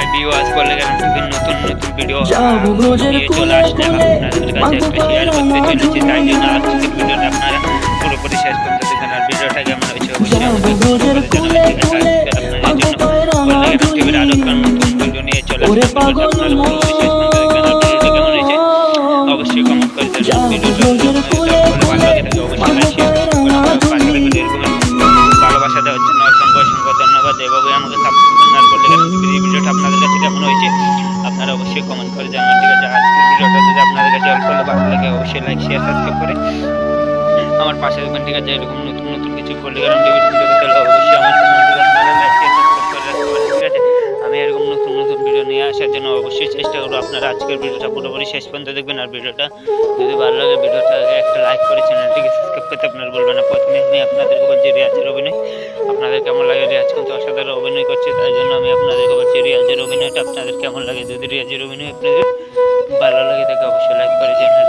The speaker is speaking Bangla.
হাই ভিউয়ার্স বলে গেলাম টিভির নতুন নতুন ভিডিও নিয়ে চলে আসলে আপনাদের কাছে একটা শেয়ার করতে চলেছি। তাই জন্য আজকের ভিডিওটা আপনারা পুরোপুরি শেষ করতে দেখবেন। আর ভিডিওটা কেমন হয়েছে অবশ্যই আমাকে আপনাদের জন্য বলে গেলাম টিভির আরো একটা নতুন ভিডিও নিয়ে চলে আসলে আপনারা পুরোপুরি শেষ করতে দেখবেন। আর ভিডিওটা কেমন হয়েছে অবশ্যই কমেন্ট করে জানাবেন। ভিডিওটা ভালো লাগে থাকে অবশ্যই লাইক শেয়ার করবেন। ভালোবাসা দেওয়ার জন্য অসংখ্য অসংখ্য ধন্যবাদ। এভাবে আমাকে সাপোর্ট করুন। আর বলে গেলাম এই ভিডিওটা আপনাদের কাছে কেমন হয়েছে আপনারা অবশ্যই কমেন্ট করে জানাবেন। ঠিক আছে, আজকের ভিডিওটা যদি আপনাদের কাছে অল্প হলে ভালো লাগে অবশ্যই লাইক শেয়ার সাবস্ক্রাইব করে আমার পাশে থাকবেন। ঠিক আছে, এরকম নতুন নতুন কিছু বলে গেলাম টিভির ভিডিও পেতে হলে অবশ্যই আমার চ্যানেলটিকে আপনারা লাইক শেয়ার সাবস্ক্রাইব করে রাখতে পারেন। ঠিক আছে, আমি এরকম নতুন নতুন ভিডিও নিয়ে আসার জন্য অবশ্যই চেষ্টা করবো। আপনারা আজকের ভিডিওটা পুরোপুরি শেষ পর্যন্ত দেখবেন। আর ভিডিওটা যদি ভালো লাগে ভিডিওটাকে একটা লাইক করে চ্যানেলটিকে সাবস্ক্রাইব করতে আপনারা বলবেন না। প্রথমে আমি আপনাদেরকে বলছি রিয়াজের অভিনয় আপনাদের কেমন লাগে। রিয়াজ কিন্তু অসাধারণ অভিনয় করছে, তাই জন্য আমি আপনাদেরকে বলছি রিয়াজের অভিনয়টা আপনাদের কেমন লাগে। যদি রিয়াজের অভিনয় আপনাদের ভালো লাগে তাকে অবশ্যই লাইক করে চ্যানেল